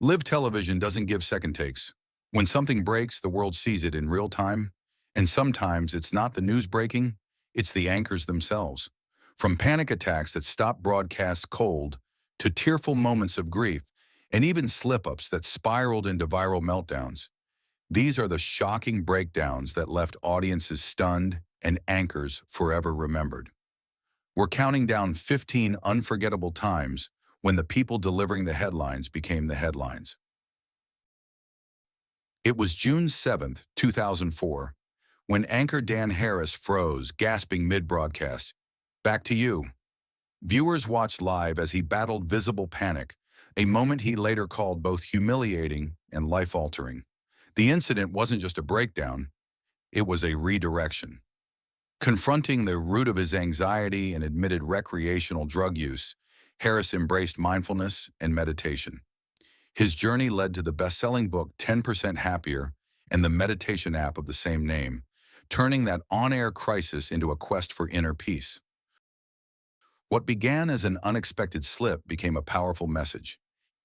Live television doesn't give second takes. When something breaks, the world sees it in real time, and sometimes it's not the news breaking, it's the anchors themselves. From panic attacks that stop broadcasts cold, to tearful moments of grief, and even slip-ups that spiraled into viral meltdowns. These are the shocking breakdowns that left audiences stunned and anchors forever remembered. We're counting down 15 unforgettable times when the people delivering the headlines became the headlines. It was June 7th, 2004, when anchor Dan Harris froze, gasping mid-broadcast. Back to you. Viewers watched live as he battled visible panic, a moment he later called both humiliating and life-altering. The incident wasn't just a breakdown, it was a redirection. Confronting the root of his anxiety and admitted recreational drug use, Harris embraced mindfulness and meditation. His journey led to the best-selling book 10% Happier and the meditation app of the same name, turning that on-air crisis into a quest for inner peace. What began as an unexpected slip became a powerful message.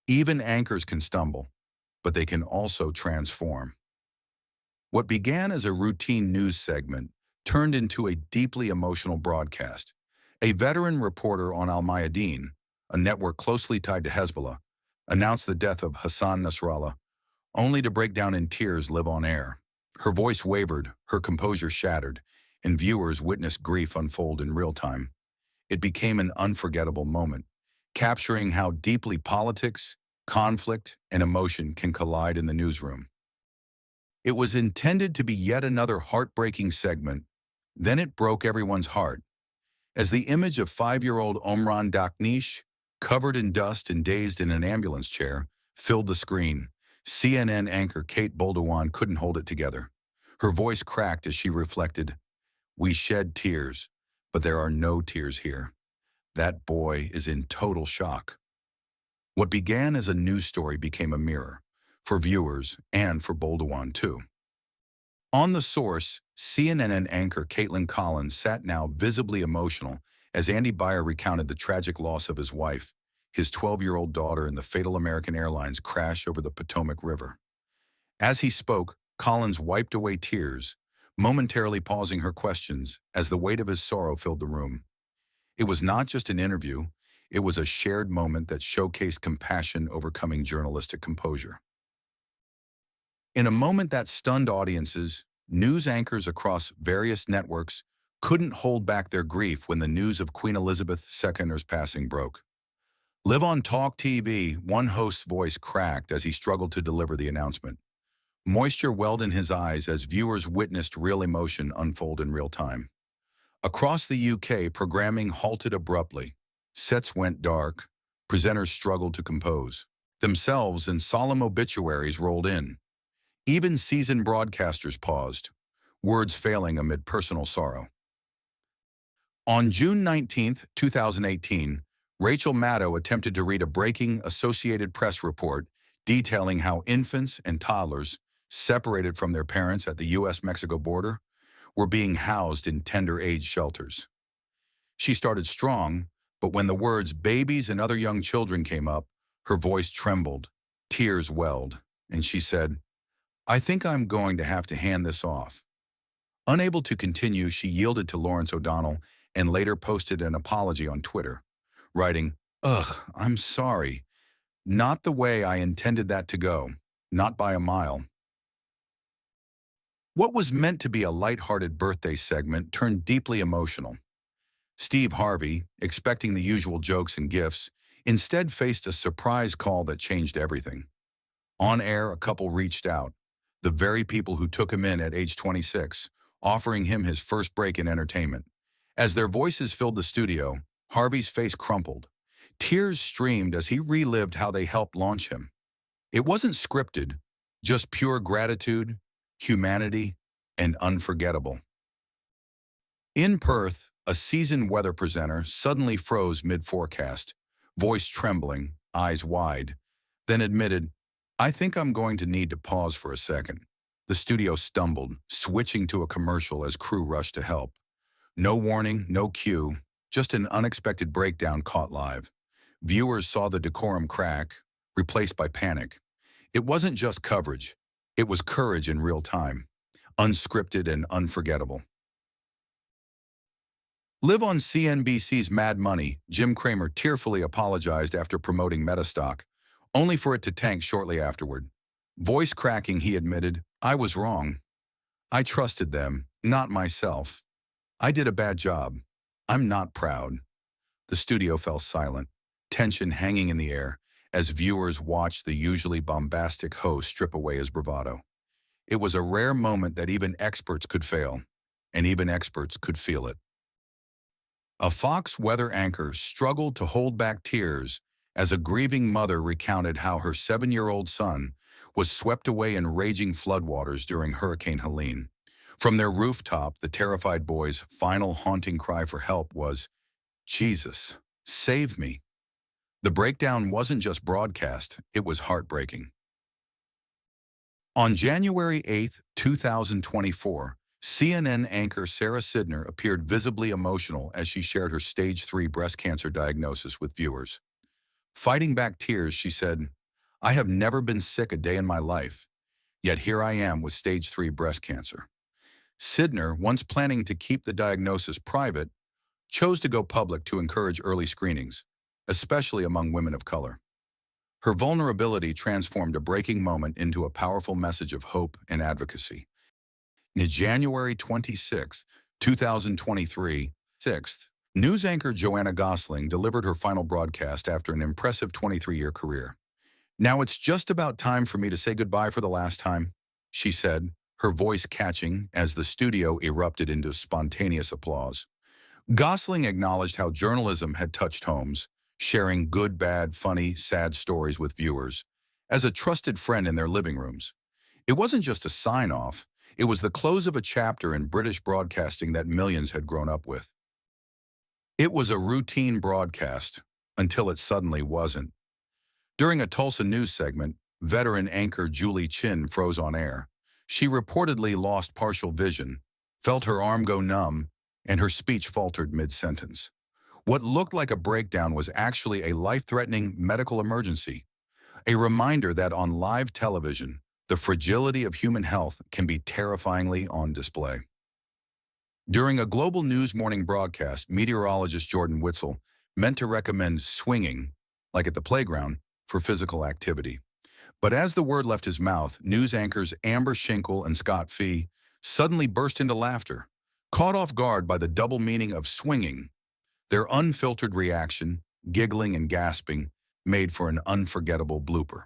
Even anchors can stumble, but they can also transform. What began as a routine news segment turned into a deeply emotional broadcast. A veteran reporter on Al Mayadeen, a network closely tied to Hezbollah, announced the death of Hassan Nasrallah, only to break down in tears live on air. Her voice wavered, her composure shattered, and viewers witnessed grief unfold in real time. It became an unforgettable moment, capturing how deeply politics, conflict, and emotion can collide in the newsroom. It was intended to be yet another heartbreaking segment, then it broke everyone's heart. As the image of 5-year-old Omran Daknish, covered in dust and dazed in an ambulance chair, filled the screen, CNN anchor Kate Bolduan couldn't hold it together. Her voice cracked as she reflected, "We shed tears, but there are no tears here. That boy is in total shock." What began as a news story became a mirror, for viewers and for Bolduan too. On The Source, CNN anchor Caitlin Collins sat now visibly emotional as Andy Byer recounted the tragic loss of his wife, his 12-year-old daughter, in the fatal American Airlines crash over the Potomac River. As he spoke, Collins wiped away tears, momentarily pausing her questions as the weight of his sorrow filled the room. It was not just an interview, it was a shared moment that showcased compassion overcoming journalistic composure. In a moment that stunned audiences, news anchors across various networks couldn't hold back their grief when the news of Queen Elizabeth II's passing broke. Live on Talk TV, one host's voice cracked as he struggled to deliver the announcement. Moisture welled in his eyes as viewers witnessed real emotion unfold in real time. Across the UK, programming halted abruptly. Sets went dark. Presenters struggled to compose themselves, and solemn obituaries rolled in. Even seasoned broadcasters paused, words failing amid personal sorrow. On June 19th, 2018, Rachel Maddow attempted to read a breaking Associated Press report detailing how infants and toddlers, separated from their parents at the U.S.-Mexico border, were being housed in tender-age shelters. She started strong, but when the words babies and other young children came up, her voice trembled, tears welled, and she said, "I think I'm going to have to hand this off." Unable to continue, she yielded to Lawrence O'Donnell and later posted an apology on Twitter, writing, "Ugh, I'm sorry. Not the way I intended that to go, not by a mile." What was meant to be a lighthearted birthday segment turned deeply emotional. Steve Harvey, expecting the usual jokes and gifts, instead faced a surprise call that changed everything. On air, a couple reached out, the very people who took him in at age 26, offering him his first break in entertainment. As their voices filled the studio, Harvey's face crumpled. Tears streamed as he relived how they helped launch him. It wasn't scripted, just pure gratitude, humanity, and unforgettable. In Perth, a seasoned weather presenter suddenly froze mid-forecast, voice trembling, eyes wide, then admitted, "I think I'm going to need to pause for a second." The studio stumbled, switching to a commercial as crew rushed to help. No warning, no cue, just an unexpected breakdown caught live. Viewers saw the decorum crack, replaced by panic. It wasn't just coverage. It was courage in real time, unscripted and unforgettable. Live on CNBC's Mad Money, Jim Cramer tearfully apologized after promoting Metastock, only for it to tank shortly afterward. Voice cracking, he admitted, "I was wrong. I trusted them, not myself. I did a bad job. I'm not proud." The studio fell silent, tension hanging in the air, as viewers watched the usually bombastic host strip away his bravado. It was a rare moment that even experts could fail, and even experts could feel it. A Fox weather anchor struggled to hold back tears as a grieving mother recounted how her 7-year-old son was swept away in raging floodwaters during Hurricane Helene. From their rooftop, the terrified boy's final haunting cry for help was, "Jesus, save me." The breakdown wasn't just broadcast, it was heartbreaking. On January 8, 2024, CNN anchor Sarah Sidner appeared visibly emotional as she shared her stage 3 breast cancer diagnosis with viewers. Fighting back tears, she said, "I have never been sick a day in my life, yet here I am with stage 3 breast cancer." Sidner, once planning to keep the diagnosis private, chose to go public to encourage early screenings, especially among women of color. Her vulnerability transformed a breaking moment into a powerful message of hope and advocacy. On January 26, 2023, news anchor Joanna Gosling delivered her final broadcast after an impressive 23-year career. "Now it's just about time for me to say goodbye for the last time," she said, her voice catching as the studio erupted into spontaneous applause. Gosling acknowledged how journalism had touched homes, sharing good, bad, funny, sad stories with viewers, as a trusted friend in their living rooms. It wasn't just a sign-off, it was the close of a chapter in British broadcasting that millions had grown up with. It was a routine broadcast, until it suddenly wasn't. During a Tulsa news segment, veteran anchor Julie Chin froze on air. She reportedly lost partial vision, felt her arm go numb, and her speech faltered mid-sentence. What looked like a breakdown was actually a life-threatening medical emergency, a reminder that on live television, the fragility of human health can be terrifyingly on display. During a global news morning broadcast, meteorologist Jordan Witzel meant to recommend swinging, like at the playground, for physical activity. But as the word left his mouth, news anchors Amber Schinkel and Scott Fee suddenly burst into laughter, caught off guard by the double meaning of swinging. Their unfiltered reaction, giggling and gasping, made for an unforgettable blooper.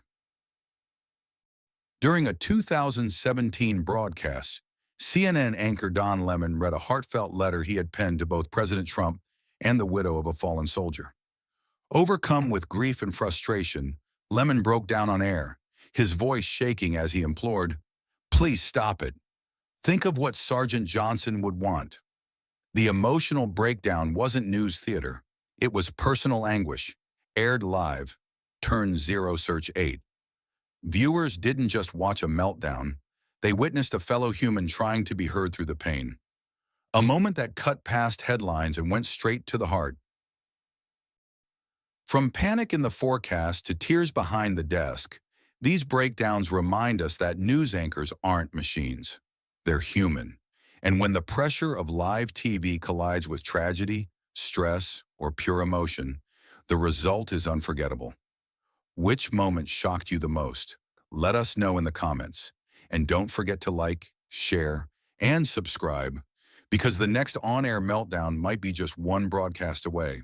During a 2017 broadcast, CNN anchor Don Lemon read a heartfelt letter he had penned to both President Trump and the widow of a fallen soldier. Overcome with grief and frustration, Lemon broke down on air, his voice shaking as he implored, "Please stop it. Think of what Sergeant Johnson would want." The emotional breakdown wasn't news theater. It was personal anguish, aired live, turned zero search 8. Viewers didn't just watch a meltdown, they witnessed a fellow human trying to be heard through the pain. A moment that cut past headlines and went straight to the heart. From panic in the forecast to tears behind the desk, these breakdowns remind us that news anchors aren't machines. They're human. And when the pressure of live TV collides with tragedy, stress, or pure emotion, the result is unforgettable. Which moment shocked you the most? Let us know in the comments. And don't forget to like, share, and subscribe, because the next on-air meltdown might be just one broadcast away.